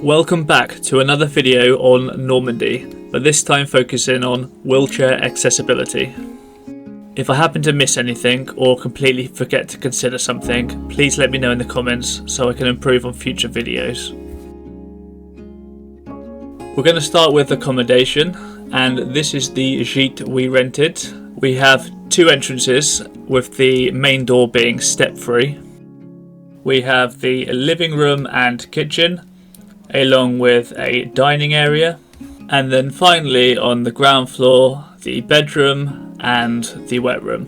Welcome back to another video on Normandy, but this time focusing on wheelchair accessibility. If I happen to miss anything or completely forget to consider something, please let me know in the comments so I can improve on future videos. We're going to start with accommodation, and this is the gîte we rented. We have two entrances with the main door being step-free. We have the living room and kitchen, along with a dining area, and then finally on the ground floor the bedroom and the wet room.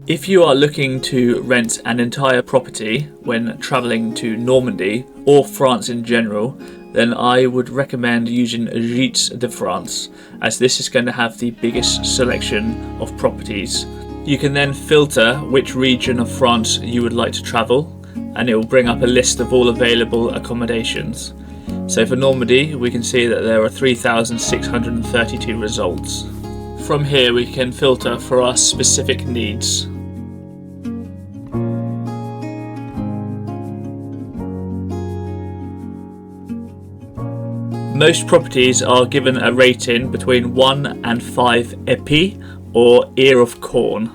If you are looking to rent an entire property when travelling to Normandy or France in general, then I would recommend using Gîtes de France, as this is going to have the biggest selection of properties. You can then filter which region of France you would like to travel, and it will bring up a list of all available accommodations. So for Normandy, we can see that there are 3,632 results. From here we can filter for our specific needs. Most properties are given a rating between 1 and 5 épis, or ear of corn.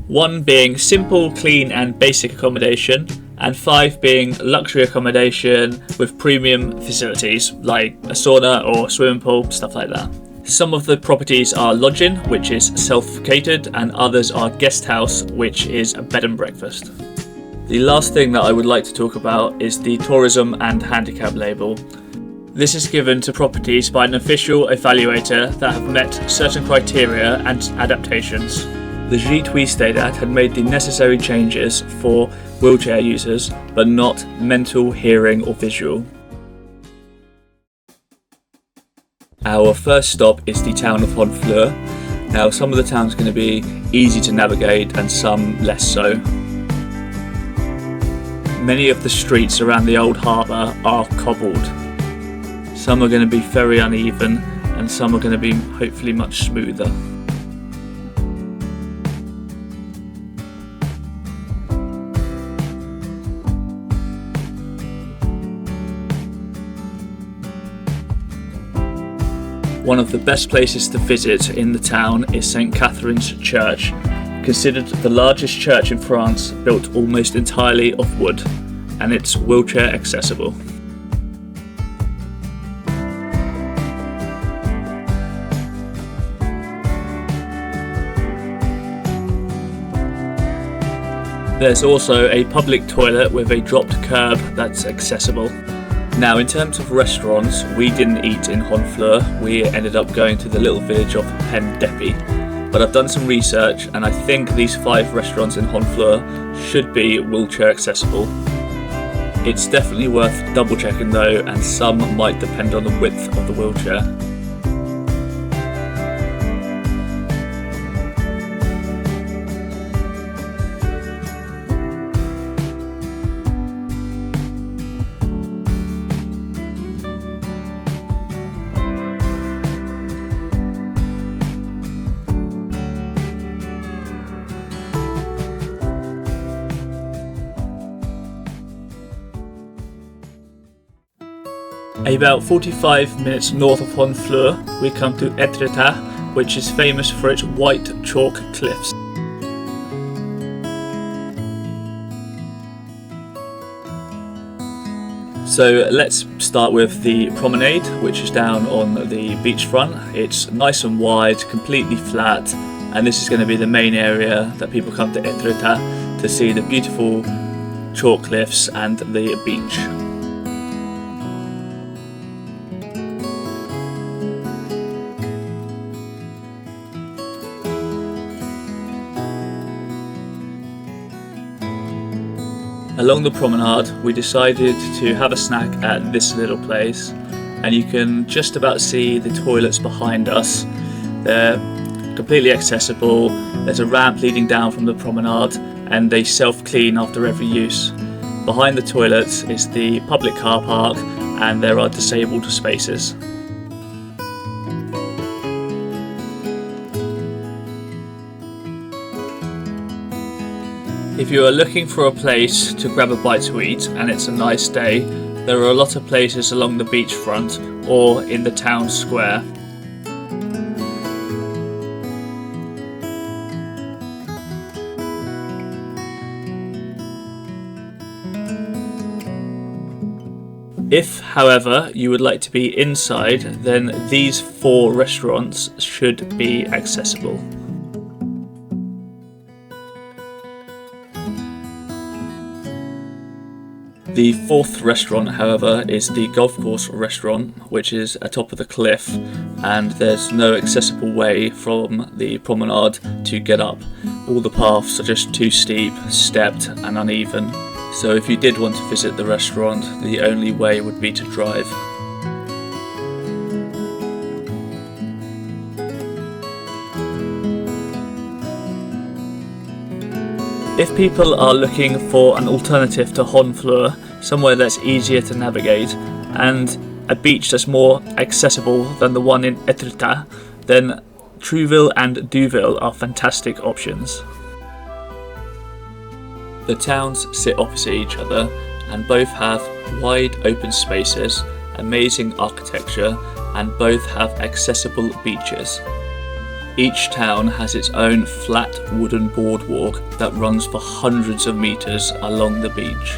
1 being simple, clean and basic accommodation, and 5 being luxury accommodation with premium facilities like a sauna or swimming pool, stuff like that. Some of the properties are lodging, which is self-catered, and others are guest house, which is a bed and breakfast. The last thing that I would like to talk about is the tourism and handicap label. This is given to properties by an official evaluator that have met certain criteria and adaptations. The gîte we stayed at had made the necessary changes for wheelchair users, but not mental, hearing or visual. Our first stop is the town of Honfleur. Now some of the town's going to be easy to navigate and some less so. Many of the streets around the old harbour are cobbled. Some are going to be very uneven and some are going to be hopefully much smoother. One of the best places to visit in the town is St. Catherine's Church, considered the largest church in France, built almost entirely of wood, and it's wheelchair accessible. There's also a public toilet with a dropped curb that's accessible. Now in terms of restaurants, we didn't eat in Honfleur, we ended up going to the little village of Pendepi. But I've done some research and I think these 5 restaurants in Honfleur should be wheelchair accessible. It's definitely worth double checking though, and some might depend on the width of the wheelchair. About 45 minutes north of Honfleur, we come to Étretat, which is famous for its white chalk cliffs. So let's start with the promenade, which is down on the beachfront. It's nice and wide, completely flat, and this is going to be the main area that people come to Étretat to see the beautiful chalk cliffs and the beach. Along the promenade, we decided to have a snack at this little place, and you can just about see the toilets behind us. They're completely accessible, there's a ramp leading down from the promenade, and they self-clean after every use. Behind the toilets is the public car park, and there are disabled spaces. If you are looking for a place to grab a bite to eat and it's a nice day, There are a lot of places along the beachfront or in the town square. If, however, you would like to be inside, then these 4 restaurants should be accessible. The 4th restaurant, however, is the golf course restaurant, which is atop of the cliff, and there's no accessible way from the promenade to get up. All the paths are just too steep, stepped and uneven. So if you did want to visit the restaurant, the only way would be to drive. If people are looking for an alternative to Honfleur, somewhere that's easier to navigate, and a beach that's more accessible than the one in Étretat, then Trouville and Deauville are fantastic options. The towns sit opposite each other and both have wide open spaces, amazing architecture, and both have accessible beaches. Each town has its own flat wooden boardwalk that runs for hundreds of meters along the beach.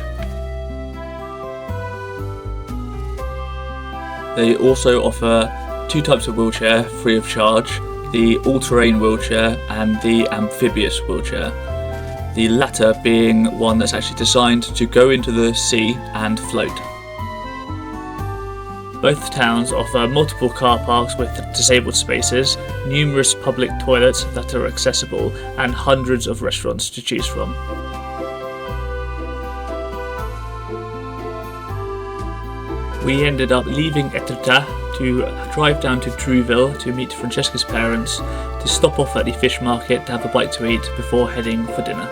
They also offer 2 types of wheelchair free of charge, the all-terrain wheelchair and the amphibious wheelchair. The latter being one that's actually designed to go into the sea and float. Both towns offer multiple car parks with disabled spaces, numerous public toilets that are accessible, and hundreds of restaurants to choose from. We ended up leaving Étretat to drive down to Trouville to meet Francesca's parents, to stop off at the fish market to have a bite to eat before heading for dinner.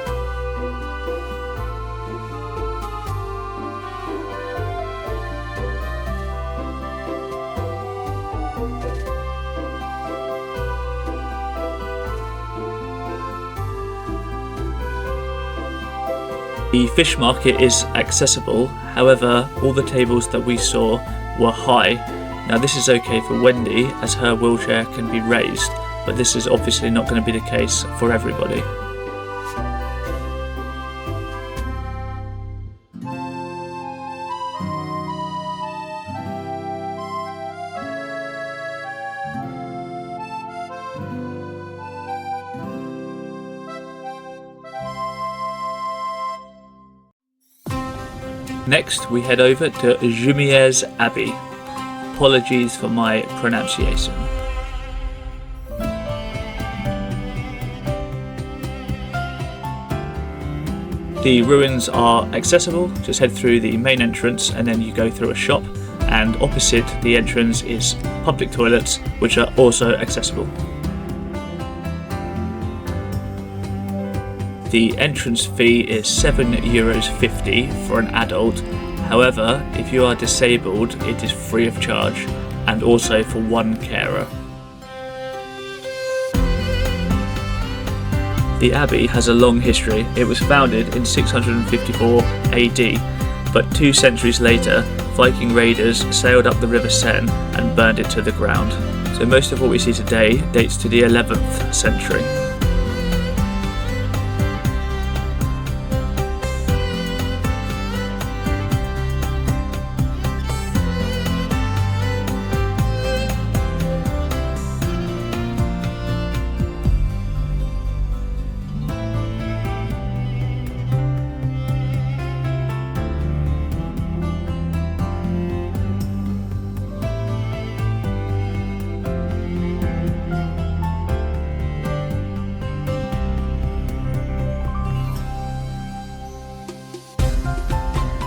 The fish market is accessible, however all the tables that we saw were high. Now this is okay for Wendy as her wheelchair can be raised, but this is obviously not going to be the case for everybody. Next we head over to Jumièges Abbey. Apologies for my pronunciation. The ruins are accessible, just head through the main entrance and then you go through a shop, and opposite the entrance is public toilets which are also accessible. The entrance fee is €7.50 for an adult, however if you are disabled it is free of charge, and also for one carer. The abbey has a long history. It was founded in 654 AD, but 2 centuries later Viking raiders sailed up the River Seine and burned it to the ground. So most of what we see today dates to the 11th century.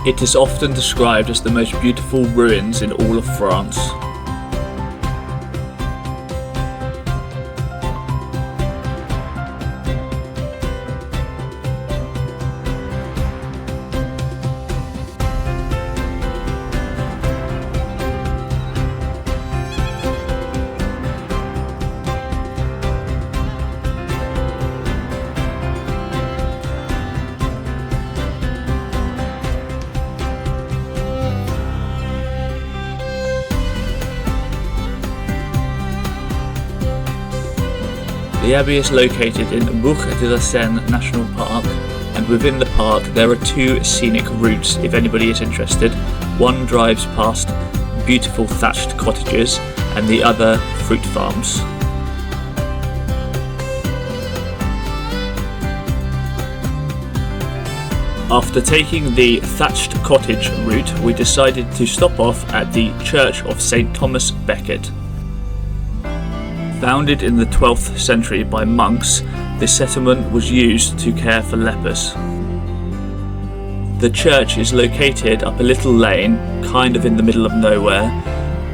It is often described as the most beautiful ruins in all of France. The abbey is located in Bouches de la Seine National Park, and within the park there are two scenic routes if anybody is interested. One drives past beautiful thatched cottages and the other fruit farms. After taking the thatched cottage route, we decided to stop off at the Church of St. Thomas Becket. Founded in the 12th century by monks, this settlement was used to care for lepers. The church is located up a little lane, kind of in the middle of nowhere,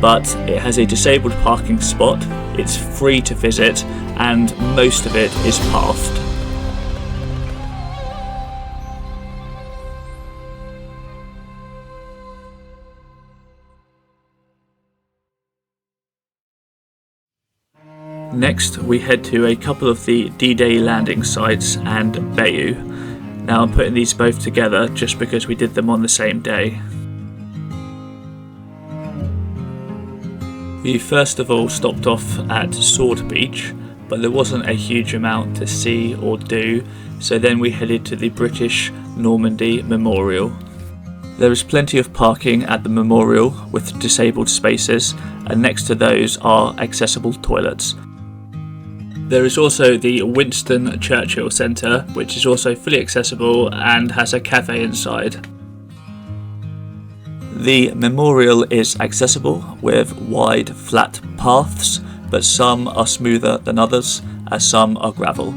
but it has a disabled parking spot, it's free to visit, and most of it is pathed. Next, we head to a couple of the D-Day landing sites and Bayeux. Now I'm putting these both together just because we did them on the same day. We first of all stopped off at Sword Beach, but there wasn't a huge amount to see or do, so then we headed to the British Normandy Memorial. There is plenty of parking at the memorial with disabled spaces, and next to those are accessible toilets. There is also the Winston Churchill Centre, which is also fully accessible and has a cafe inside. The memorial is accessible with wide flat paths, but some are smoother than others, as some are gravel.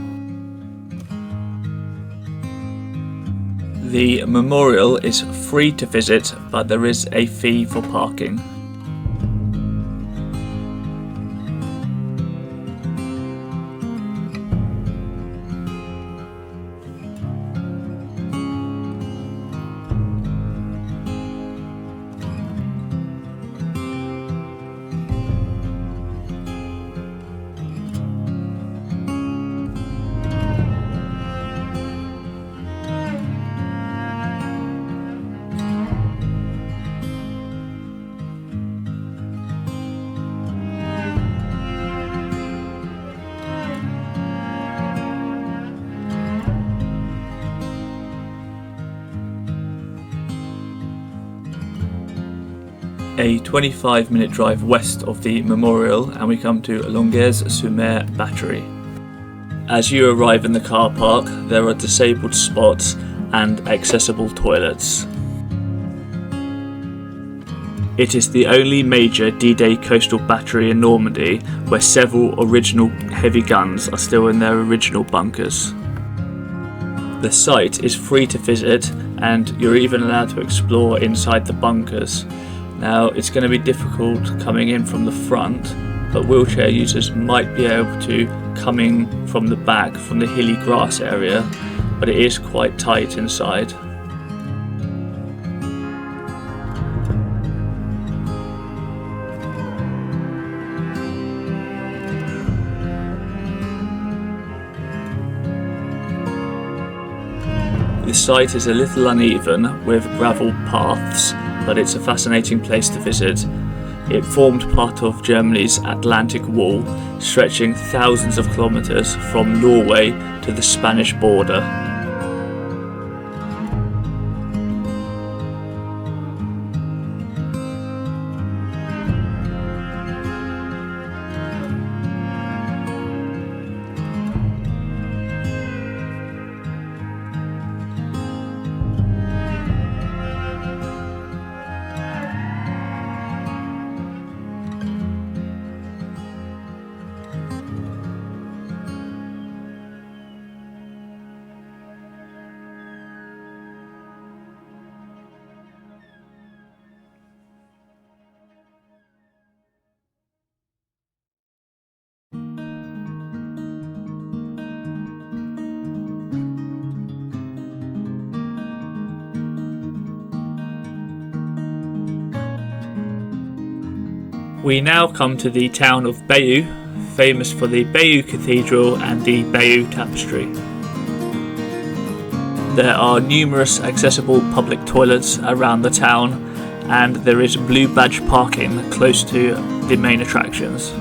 The memorial is free to visit, but there is a fee for parking. A 25-minute drive west of the memorial and we come to Longueuil-sur-Mer Battery. As you arrive in the car park, there are disabled spots and accessible toilets. It is the only major D-Day coastal battery in Normandy where several original heavy guns are still in their original bunkers. The site is free to visit and you're even allowed to explore inside the bunkers. Now, it's going to be difficult coming in from the front, but wheelchair users might be able to come in from the back, from the hilly grass area, but it is quite tight inside. The site is a little uneven with gravel paths, but it's a fascinating place to visit. It formed part of Germany's Atlantic Wall, stretching thousands of kilometres from Norway to the Spanish border. We now come to the town of Bayeux, famous for the Bayeux Cathedral and the Bayeux Tapestry. There are numerous accessible public toilets around the town, and there is blue badge parking close to the main attractions.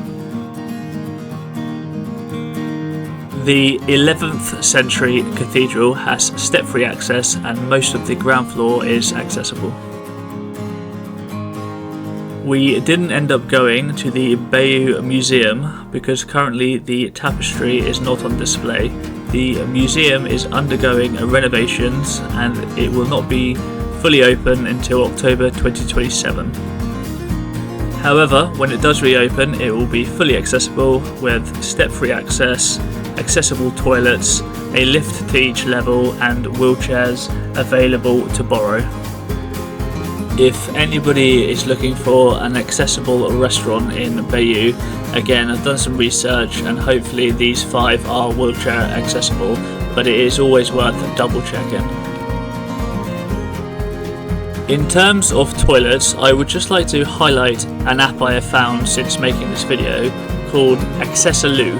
The 11th century cathedral has step-free access and most of the ground floor is accessible. We didn't end up going to the Bayeux Museum because currently the tapestry is not on display. The museum is undergoing renovations and it will not be fully open until October 2027. However, when it does reopen, it will be fully accessible with step-free access, accessible toilets, a lift to each level and wheelchairs available to borrow. If anybody is looking for an accessible restaurant in Bayeux, again I've done some research and hopefully these 5 are wheelchair accessible, but it is always worth double checking. In terms of toilets, I would just like to highlight an app I have found since making this video called Accessaloo.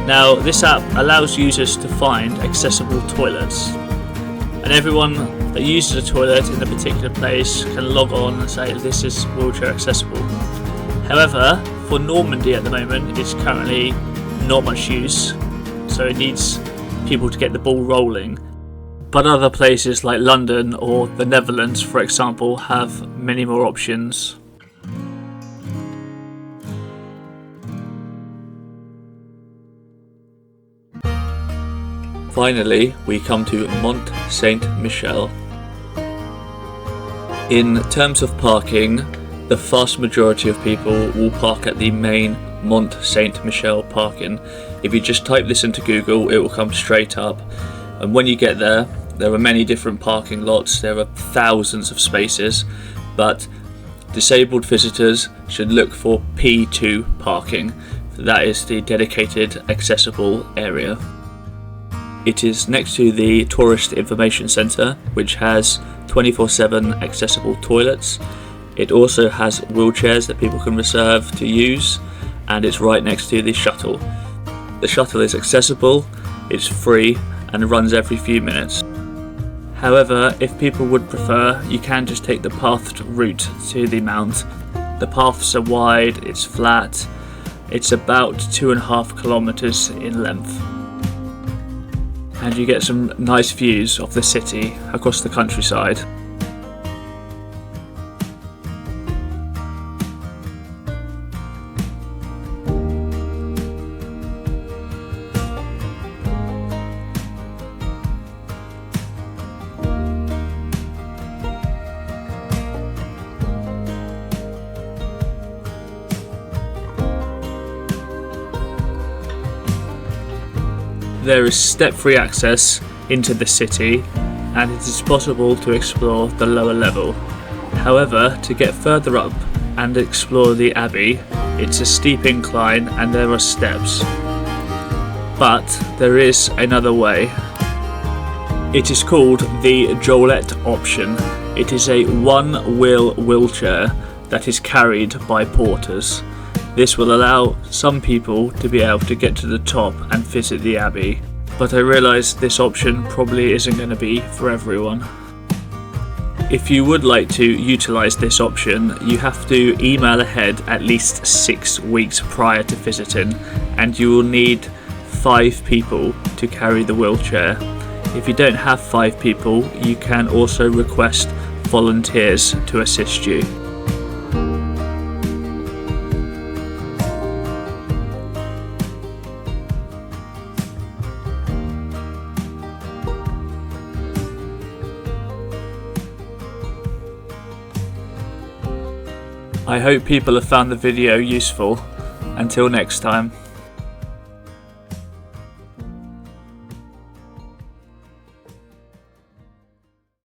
Now this app allows users to find accessible toilets, and everyone that uses a toilet in a particular place can log on and say this is wheelchair accessible. However, for Normandy at the moment it's currently not much use, so it needs people to get the ball rolling. But other places like London or the Netherlands, for example, have many more options. Finally, we come to Mont-Saint-Michel. In terms of parking, the vast majority of people will park at the main Mont-Saint-Michel parking. If you just type this into Google, it will come straight up. And when you get there, there are many different parking lots. There are thousands of spaces, but disabled visitors should look for P2 parking. That is the dedicated accessible area. It is next to the Tourist Information Centre, which has 24/7 accessible toilets. It also has wheelchairs that people can reserve to use, and it's right next to the shuttle. The shuttle is accessible, it's free, and runs every few minutes. However, if people would prefer, you can just take the pathed route to the mount. The paths are wide, it's flat, it's about 2.5 kilometers in length. And you get some nice views of the city across the countryside. There is step-free access into the city and it is possible to explore the lower level. However, to get further up and explore the Abbey, it's a steep incline and there are steps. But there is another way. It is called the Joëlette option. It is a one-wheel wheelchair that is carried by porters. This will allow some people to be able to get to the top and visit the Abbey, but I realise this option probably isn't going to be for everyone. If you would like to utilise this option, you have to email ahead at least 6 weeks prior to visiting, and you will need 5 people to carry the wheelchair. If you don't have 5 people, you can also request volunteers to assist you. I hope people have found the video useful. Until next time.